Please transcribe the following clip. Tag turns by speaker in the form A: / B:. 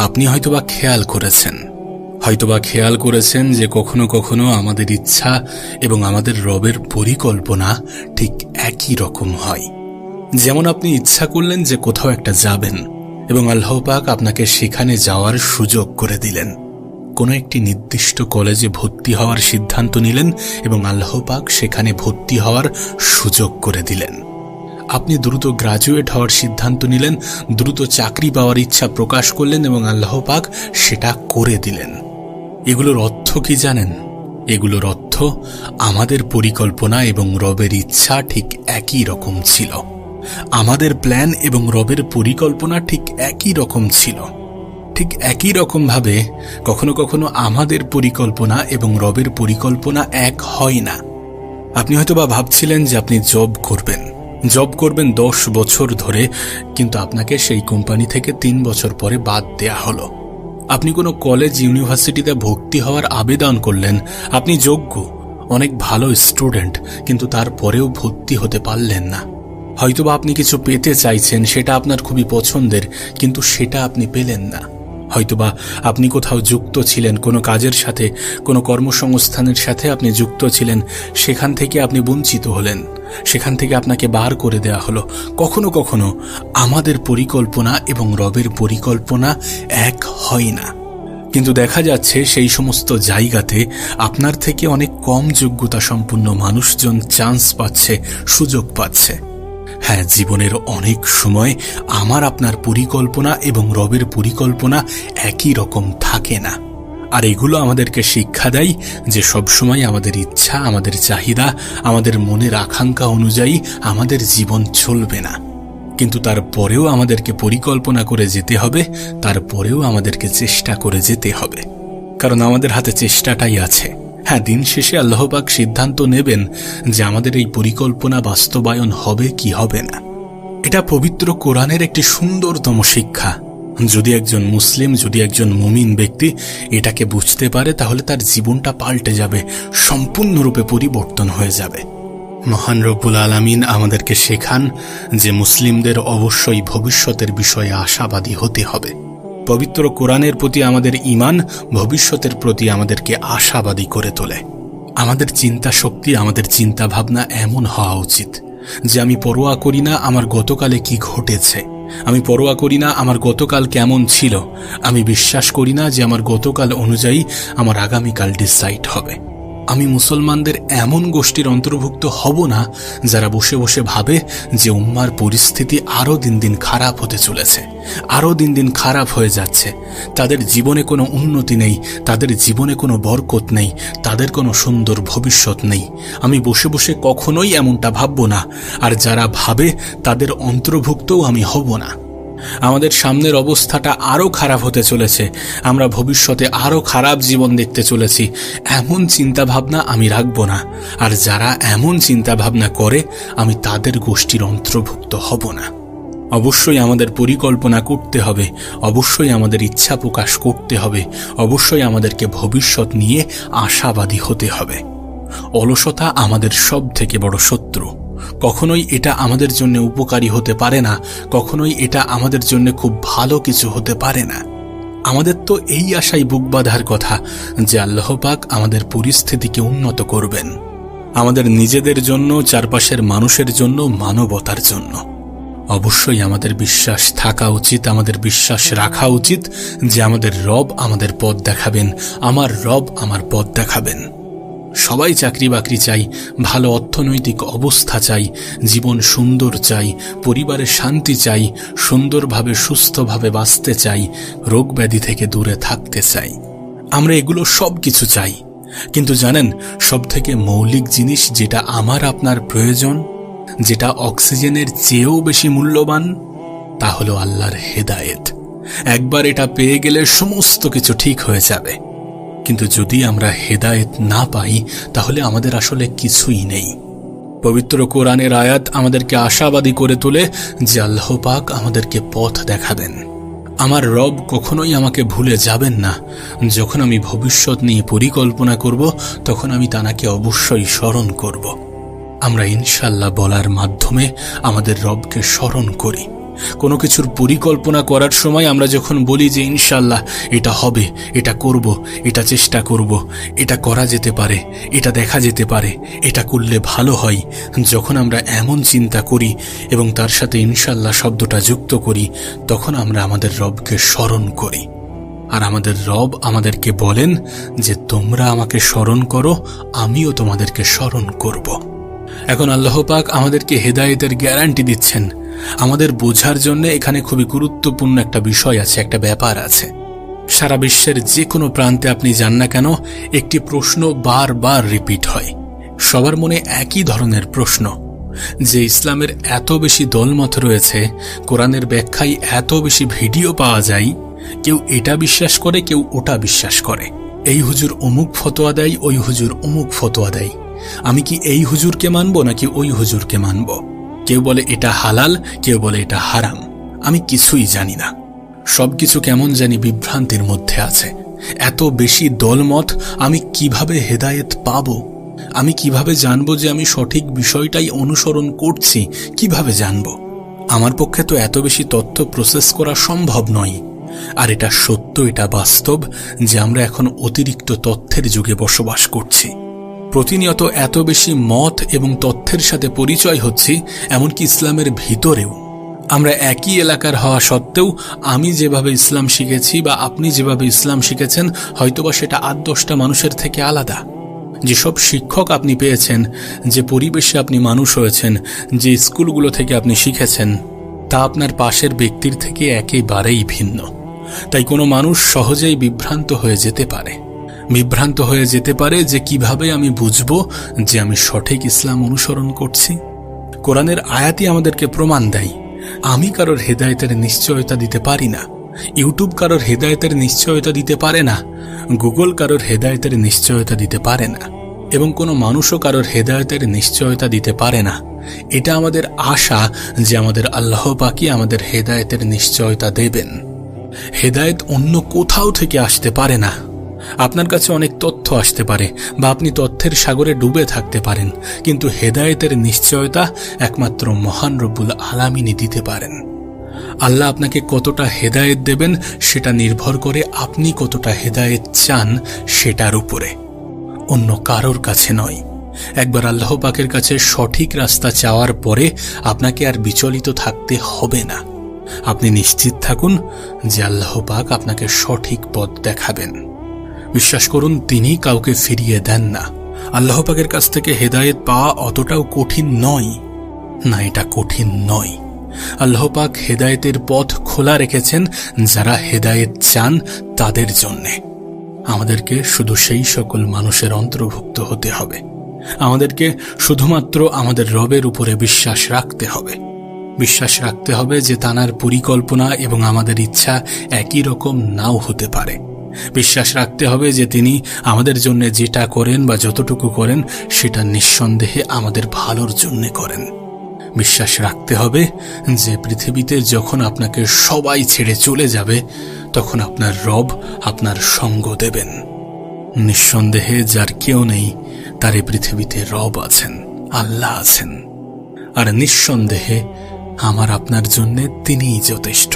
A: আপনি হয়তোবা খেয়াল করেছেন যে কখনো কখনো আমাদের ইচ্ছা এবং আমাদের রবের পরিকল্পনা ঠিক একই রকম হয়। যেমন আপনি ইচ্ছা করলেন যে কোথাও একটা যাবেন এবং আল্লাহ পাক আপনাকে সেখানে যাওয়ার সুযোগ করে দিলেন। কোনো একটি নির্দিষ্ট কলেজে ভর্তি হওয়ার সিদ্ধান্ত নিলেন এবং আল্লাহ পাক সেখানে ভর্তি হওয়ার সুযোগ করে দিলেন। আপনি দ্রুত গ্রাজুয়েট হওয়ার সিদ্ধান্ত নিলেন, দ্রুত চাকরি পাওয়ার ইচ্ছা প্রকাশ করলেন এবং আল্লাহ পাক সেটা করে দিলেন। এগুলোর অর্থ কি জানেন? এগুলোর অর্থ আমাদের পরিকল্পনা এবং রবের ইচ্ছা ঠিক একই রকম ছিল। আমাদের প্ল্যান এবং রবের পরিকল্পনা ঠিক একই রকম ছিল। ঠিক একই রকমভাবে কখনো কখনো আমাদের পরিকল্পনা এবং রবের পরিকল্পনা এক হয় না। আপনি হয়তোবা ভাবছিলেন যে আপনি জব করবেন 10 বছর ধরে, কিন্তু আপনাকে সেই কোম্পানি থেকে 3 বছর পরে বাদ দেয়া হলো। আপনি কোনো কলেজ ইউনিভার্সিটিতে ভর্তি হওয়ার আবেদন করলেন, আপনি যোগ্য, অনেক ভালো স্টুডেন্ট, কিন্তু তারপরেও ভর্তি হতে পারলেন না। হয়তোবা আপনি কিছু পেতে চাইছেন, সেটা আপনার খুবই পছন্দের, কিন্তু সেটা আপনি পেলেন না। হয়তোবা আপনি কোথাও যুক্ত ছিলেন, কোনো কাজের সাথে, কোনো কর্মসংস্থানের সাথে আপনি যুক্ত ছিলেন, সেখান থেকে আপনি বঞ্চিত হলেন, সেখান থেকে আপনাকে বার করে দেয়া হলো। কখনো কখনো আমাদের পরিকল্পনা এবং রবের পরিকল্পনা এক হয় না। কিন্তু দেখা যাচ্ছে সেই সমস্ত জায়গাতে আপনার থেকে অনেক কম যোগ্যতা সম্পন্ন মানুষজন চান্স পাচ্ছে, সুযোগ পাচ্ছে। হ্যাঁ, জীবনের অনেক সময় আমার আপনার পরিকল্পনা এবং রবের পরিকল্পনা একই রকম থাকে না। আর এগুলো আমাদেরকে শিক্ষা দেয় যে সবসময় আমাদের ইচ্ছা, আমাদের চাহিদা, আমাদের মনের আকাঙ্ক্ষা অনুযায়ী আমাদের জীবন চলবে না। কিন্তু তারপরেও আমাদেরকে পরিকল্পনা করে যেতে হবে, তারপরেও আমাদেরকে চেষ্টা করে যেতে হবে, কারণ আমাদের হাতে চেষ্টাটাই আছে। হ্যাঁ, দিন শেষে আল্লাহ পাক সিদ্ধান্ত নেবেন যে আমাদের এই পরিকল্পনা বাস্তবায়ন হবে কি হবে না। এটা পবিত্র কোরআনের একটি সুন্দরতম শিক্ষা। যদি একজন মুসলিম, যদি একজন মুমিন ব্যক্তি এটাকে বুঝতে পারে, তাহলে তার জীবনটা পাল্টে যাবে, সম্পূর্ণরূপে পরিবর্তন হয়ে যাবে। মহান রব্বুল আলামিন আমাদেরকে শেখান যে মুসলিমদের অবশ্যই ভবিষ্যতের বিষয়ে আশাবাদী হতে হবে। পবিত্র কোরআনের প্রতি আমাদের ঈমান ভবিষ্যতের প্রতি আমাদেরকে আশাবাদী করে তোলে। আমাদের চিন্তা শক্তি, আমাদের চিন্তা ভাবনা এমন হওয়া উচিত যে আমি পরোয়া করি না আমার গতকালে কি ঘটেছে, আমি পরোয়া করি না আমার গতকাল কেমন ছিল, আমি বিশ্বাস করি না যে আমার গতকাল অনুযায়ী আমার আগামীকাল ডিসাইড হবে। আমি মুসলমানদের এমন গোষ্ঠীর অন্তর্ভুক্ত হব না যারা বসে বসে ভাবে যে উম্মার পরিস্থিতি আরও দিন দিন খারাপ হতে চলেছে, আরও দিন দিন খারাপ হয়ে যাচ্ছে, তাদের জীবনে কোনো উন্নতি নেই, তাদের জীবনে কোনো বরকত নেই, তাদের কোনো সুন্দর ভবিষ্যৎ নেই। আমি বসে বসে কখনোই এমনটা ভাবব না, আর যারা ভাবে তাদের অন্তর্ভুক্তও আমি হব না। আমাদের সামনের অবস্থাটা আরও খারাপ হতে চলেছে, আমরা ভবিষ্যতে আরও খারাপ জীবন দেখতে চলেছি, এমন চিন্তাভাবনা আমি রাখব না। আর যারা এমন চিন্তাভাবনা করে আমি তাদের গোষ্ঠীর অন্তর্ভুক্ত হব না। অবশ্যই আমাদের পরিকল্পনা করতে হবে, অবশ্যই আমাদের ইচ্ছা প্রকাশ করতে হবে, অবশ্যই আমাদেরকে ভবিষ্যৎ নিয়ে আশাবাদী হতে হবে। অলসতা আমাদের সব থেকে বড় শত্রু। কখনোই এটা আমাদের জন্য উপকারী হতে পারে না, কখনোই এটা আমাদের জন্য খুব ভালো কিছু হতে পারে না। আমাদের তো এই আশাই বুক বাঁধার কথা যে আল্লাহ পাক আমাদের পরিস্থিতিকে উন্নত করবেন, আমাদের নিজেদের জন্য, চারপাশের মানুষের জন্য, মানবতার জন্য। অবশ্যই আমাদের বিশ্বাস থাকা উচিত, আমাদের বিশ্বাস রাখা উচিত যে আমাদের রব আমাদের পথ দেখাবেন, আমার রব আমার পথ দেখাবেন। সবাই চাকরি বাকরি চাই, ভালো অর্থনৈতিক অবস্থা চাই, জীবন সুন্দর চাই, পরিবারের শান্তি চাই, সুন্দরভাবে সুস্থভাবে বাঁচতে চাই, রোগ ব্যাধি থেকে দূরে থাকতে চাই। আমরা এগুলো সব কিছু চাই, কিন্তু জানেন সবথেকে মৌলিক জিনিস যেটা আমার আপনার প্রয়োজন, যেটা অক্সিজেনের চেয়েও বেশি মূল্যবান, তা হলো আল্লাহর হেদায়েত। একবার এটা পেয়ে গেলে সমস্ত কিছু ঠিক হয়ে যাবে। কিন্তু যদি আমরা হেদায়েত না পাই তাহলে আমাদের আসলে কিছুই নেই। পবিত্র কোরআনের আয়াত আমাদেরকে আশাবাদী করে তোলে যে আল্লাহ পাক আমাদেরকে পথ দেখাবেন। আমার রব কখনোই আমাকে ভুলে যাবেন না। যখন আমি ভবিষ্যৎ নিয়ে পরিকল্পনা করব তখন আমি তাকে অবশ্যই স্মরণ করব। আমরা ইনশাআল্লাহ বলার মাধ্যমে আমাদের রবকে স্মরণ করি, কোনো কিছুর পরিকল্পনা করার সময় আমরা যখন বলি যে ইনশাল্লাহ এটা হবে, এটা করব, এটা চেষ্টা করব, এটা করা যেতে পারে, এটা দেখা যেতে পারে, এটা করলে ভালো হয়, যখন আমরা এমন চিন্তা করি এবং তার সাথে ইনশাল্লাহ শব্দটা যুক্ত করি, তখন আমরা আমাদের রবকে স্মরণ করি। আর আমাদের রব আমাদেরকে বলেন যে তোমরা আমাকে স্মরণ করো, আমিও তোমাদেরকে স্মরণ করব। এখন আল্লাহ পাক আমাদেরকে হেদায়েতের গ্যারান্টি দিচ্ছেন। আমাদের বোঝার জন্য এখানে খুবই গুরুত্বপূর্ণ একটা বিষয় আছে, একটা ব্যাপার আছে। সারা বিশ্বের যে কোনো প্রান্তে আপনি যান না কেন, একটি প্রশ্ন বারবার রিপিট হয়। সবার মনে একই ধরনের প্রশ্ন যে ইসলামের এত বেশি দলমত রয়েছে, কোরআনের ব্যাখ্যায় এত বেশি ভিডিও পাওয়া যায়, কেউ এটা বিশ্বাস করে, কেউ ওটা বিশ্বাস করে। এই হুজুর অমুক ফতোয়া দেয়, ওই হুজুর অমুক ফতোয়া দেয়। আমি কি এই হুজুরকে মানব নাকি ওই হুজুরকে মানব? কেউ বলে এটা হালাল, কেউ বলে এটা হারাম। আমি কিছুই জানি না। সবকিছু কেমন জানি বিভ্রান্তির মধ্যে আছে। এত বেশি দলমত, আমি কিভাবে হেদায়েত পাব? আমি কিভাবে জানব যে আমি সঠিক বিষয়টাই অনুসরণ করছি? কিভাবে জানব? আমার পক্ষে তো এত বেশি তথ্য প্রসেস করা সম্ভব নয়। আর এটা সত্য, এটা বাস্তব যে আমরা এখন অতিরিক্ত তথ্যের যুগে বসবাস করছি। প্রতিনিয়ত এত বেশি মত এবং তথ্যের সাথে পরিচয় হচ্ছি, এমনকি ইসলামের ভিতরেও। আমরা একই এলাকার হওয়া সত্ত্বেও আমি যেভাবে ইসলাম শিখেছি বা আপনি যেভাবে ইসলাম শিখেছেন, হয়তোবা সেটা 8-10টা মানুষের থেকে আলাদা। যেসব শিক্ষক আপনি পেয়েছেন, যে পরিবেশে আপনি মানুষ হয়েছেন, যে স্কুলগুলো থেকে আপনি শিখেছেন, তা আপনার পাশের ব্যক্তির থেকে একেবারেই ভিন্ন। তাই কোনো মানুষ সহজেই বিভ্রান্ত হয়ে যেতে পারে যে কিভাবে আমি বুঝব যে আমি সঠিক ইসলাম অনুসরণ করছি। কোরআনের আয়াতই আমাদেরকে প্রমাণ দেয়। আমি কারোর হেদায়েতের নিশ্চয়তা দিতে পারি না, ইউটিউব কারোর হেদায়েতের নিশ্চয়তা দিতে পারে না, গুগল কারোর হেদায়েতের নিশ্চয়তা দিতে পারে না, এবং কোনো মানুষও কারোর হেদায়েতের নিশ্চয়তা দিতে পারে না। এটা আমাদের আশা যে আমাদের আল্লাহ পাকই আমাদের হেদায়েতের নিশ্চয়তা দেবেন। হেদায়েত অন্য কোথাও থেকে আসতে পারে না। আপনার কাছে অনেক তথ্য আসতে পারে বা আপনি তথ্যের সাগরে ডুবে থাকতে পারেন, কিন্তু হেদায়েতের নিশ্চয়তা একমাত্র মহান রব্বুল আলামিনই দিতে পারেন। আল্লাহ আপনাকে কতটা হেদায়েত দেবেন সেটা নির্ভর করে আপনি কতটা হেদায়েত চান সেটার উপরে, অন্য কারোর কাছে নয়। একবার আল্লাহ পাকের কাছে সঠিক রাস্তা চাওয়ার পরে আপনাকে আর বিচলিত থাকতে হবে না। আপনি নিশ্চিত থাকুন যে আল্লাহ পাক আপনাকে সঠিক পথ দেখাবেন। বিশ্বাস করুন, তিনি কাউকে ফিরিয়ে দেন না। আল্লাহ পাকের কাছ থেকে হেদায়েত পাওয়া অতটাও কঠিন নয়। না, এটা কঠিন নয়। আল্লাহ পাক হেদায়েতের পথ খোলা রেখেছেন যারা হেদায়েত চান তাদের জন্যে। আমাদেরকে শুধু সেই সকল মানুষের অন্তর্ভুক্ত হতে হবে। আমাদেরকে শুধুমাত্র আমাদের রবের উপরে বিশ্বাস রাখতে হবে। বিশ্বাস রাখতে হবে যে তাঁর পরিকল্পনা এবং আমাদের ইচ্ছা একই রকম নাও হতে পারে। বিশ্বাস রাখতে হবে যে তিনি আমাদের জন্য যেটা করেন বা যতটুকু করেন সেটা নিঃসন্দেহে আমাদের ভালোর জন্য করেন। বিশ্বাস রাখতে হবে যে পৃথিবীতে যখন আপনাকে সবাই ছেড়ে চলে যাবে, তখন আপনার রব আপনার সঙ্গ দেবেন। নিঃসন্দেহে যার কেউ নেই, তার এই পৃথিবীতে রব আছেন, আল্লাহ আছেন। আর নিঃসন্দেহে আমার আপনার জন্য তিনিই যথেষ্ট।